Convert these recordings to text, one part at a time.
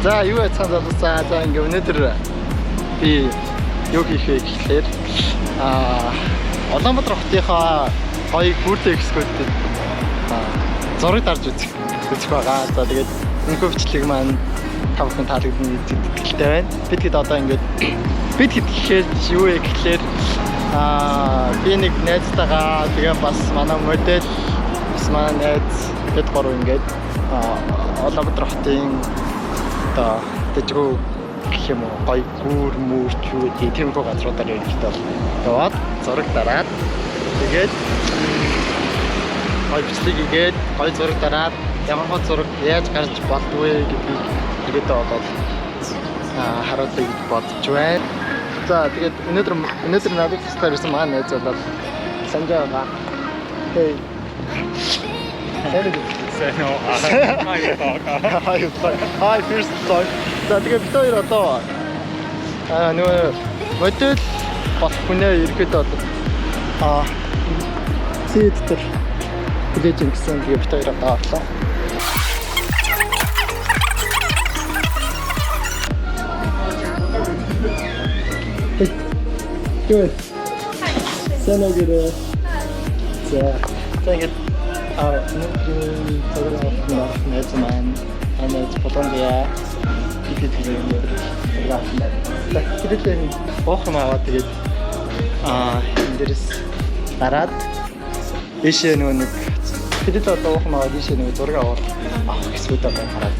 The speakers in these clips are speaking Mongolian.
За юу яцхан залуусаа за ингээ өнөөдөр би юу хийх вэ гэхээр Улаанбаатар хотынхаа гоё гүртэй экскурсэд зураг дарж үзэх байгаа. За тэгээд өнөхөө бичлэг маань та бүхэн таалагдсан итгэлтэй байна. Бид хэд одоо ингээд бид хэд гэхээр юу вэ гэхээр би нэг найзтайгаа тэгээ бас манай модель бас манай найз бид гурав ингээд Улаанбаатар хотын одоо дэжгүү гэх юм уу гоё гүүр мөрч юу гэдэг тиймэрхүү газруудаар ирэхдээ яваад зураг дараад тэгээд гоё бичлэг хийгээд гоё зураг дараад ямар гоо зураг яаж гарч болдгүй гэдгийг тэгээд бодоод харуулъя гэж бодож байна. За тэгээд өнөөдөр надад тусгаар ирсэн маань найз болоод Санжаа байгаа. Хей. Hi, first time. За тэгээд бид хоёр одоо нөгөө модель болох хүнээ ирэхэд одоо цэдтэр хүлээж ингэсэн тэгээд бид хоёр одоо орлоо. Good. Senagere. За тэгээд өнөөдрийн цогцолтой найз маань анаас Колумбиа ихэд ирсэн. Тэгээд бохом аваад тэгээд энэ дэрэс дараад ишээ нөгөө нэг тэгээд одоо бохом аваад ишээ нөгөө зураг аваад гэсэн үг байна хараад.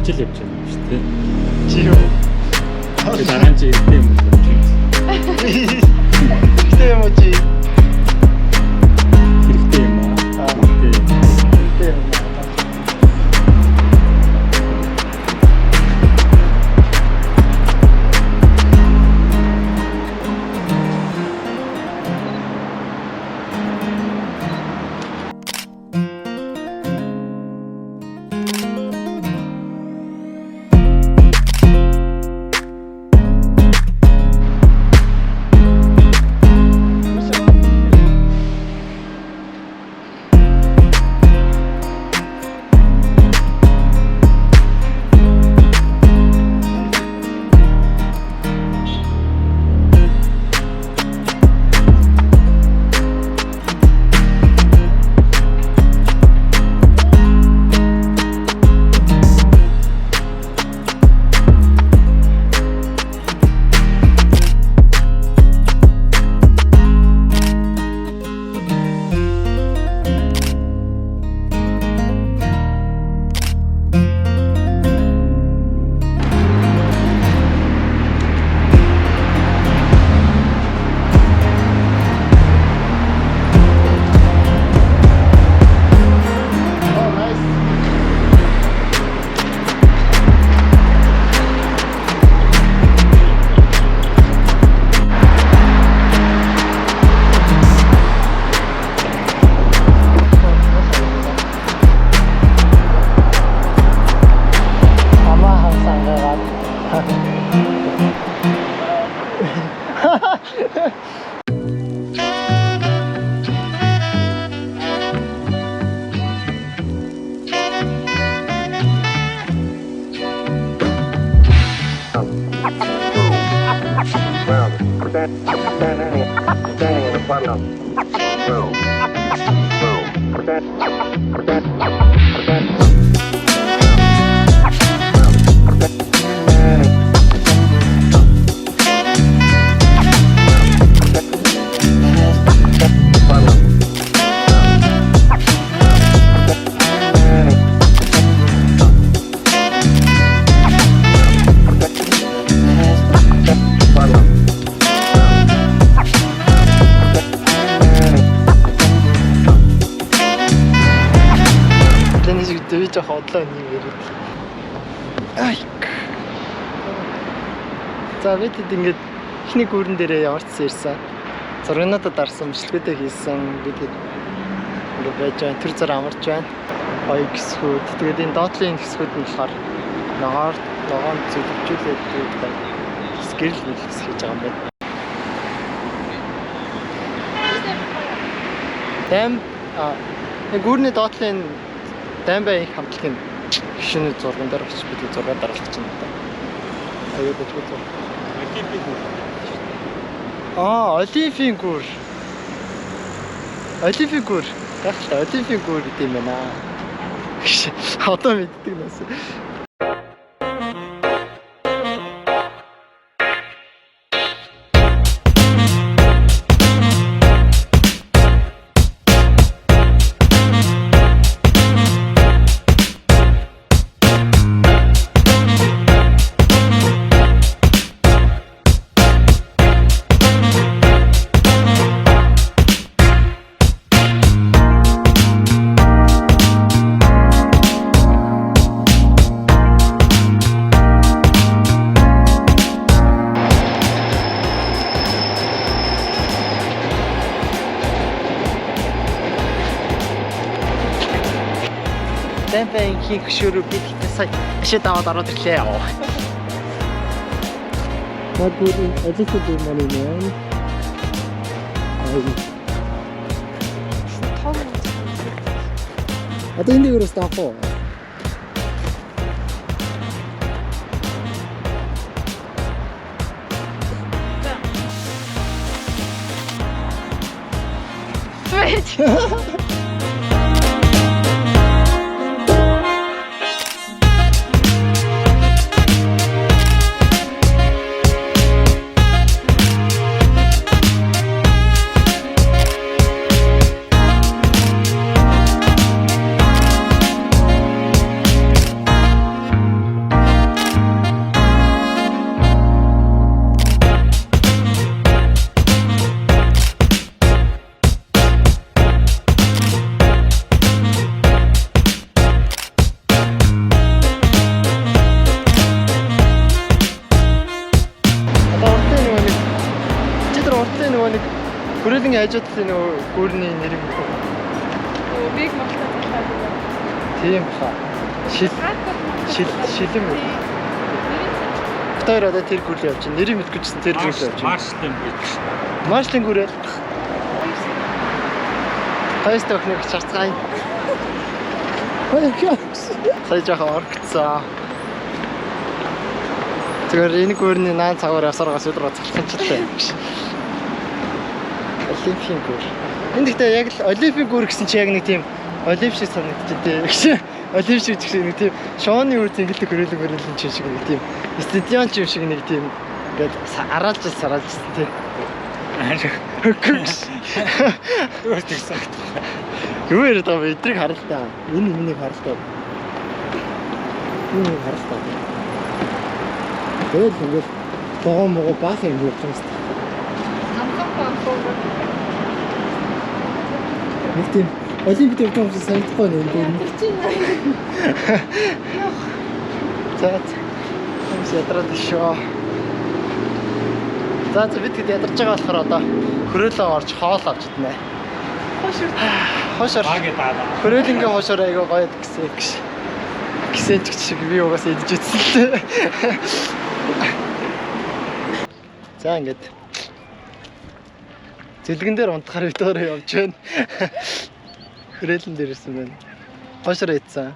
Хичээл явж байгаа юм шүү дээ. Чи юу? Дараа нь чи ирэх юм байна. Хэрэгтэй юм уу чи? Хэрэгтэй юм аа. Хэрэгтэй юм. Дэвиж хотлоо нэг яриад. Ай. За бидэд ингээд ихний гүүрэн дээрээ яварчсан ирсэн. Зургнуудад дарсан, бичлэгүүдээ хийсэн. Бидэд ингээд байж байгаа төр зар амарч байна. Хоёр хэсгүүд. Тэгээд энэ доотлын хэсгүүд нь болохоор ногоон зөвлөжүүлээд байдаг. Скэрл хэлс хийж байгаа юм байна. Дэм гүүрний доотлын Даймбай хамтлагийн шинэ зурган дээр очиж бид зураг дараалах гэж байна. Аюу бочгүй зураг. Олимпийн гүр. Олимпийн гүр. Олимпийн гүр. Гайхалтай Олимпийн гүр гэдэг юм байна. Одоо мэддэг нас. Даймбай хийх хөшөөрөө бид сая ашиг даваад ороод ирлээ. Магур ажил дээр маань юм. Одоо энэ дээрээс таах уу? Wait. Хүрээлэн хажуудлын нөгөө гүүрний нэр юм уу? Биг малтаа талаа. Тийм баха. Шилэн үү? Тэр одоо тэр гүрэл явж байна. Нэрийг мэдгүйчсэн тэр гүрэл явж байна. Маршлин гэж. Маршлин гүрэл. Хайст охиныг чарцгаая. Сая жаахан оргцсан. Тэгэхээр энэ гүрний наан цагаар явсаргаас өдрөө залханчтай юм биш. Олимпийн гүр. Энд ихтэй яг л Олимпийн гүр гэсэн чи яг нэг тийм олимп шиг санагдчихжээ. Олимп шиг нэг тийм шооны үр зингэлэг хөрөлөг шиг нэг тийм стадион ч юм шиг нэг тийм ингээд араалж сараалжсэн тийм. Өөрт ихсэн. Юу яриад байгаа бэ? Эдрийг харалтаа. Энэ юмнийг харалтаа. Энэ харалтаа. Тэгээд ингээд богоо мого баах юм уу юм шүү. Нэг тийм Олимпиад явж байгаа юм шиг санагдахгүй нэ энэ. За. Хүмүүс ядраад шүү. За бид хэд ядарч байгаа болохоор одоо хөрөөлөө орж хоол авч иднэ. Хошор. Хөрөөлөнгийн хошор айгаа гоё гэсэн ч шиг би угаасаа идэж үзсэн л. За ингээд зэлгэн дээр унтахаар өдөөрөө явж байна. Хөрөөлөн дээр ирсэн байна. Хошор ийдсэн.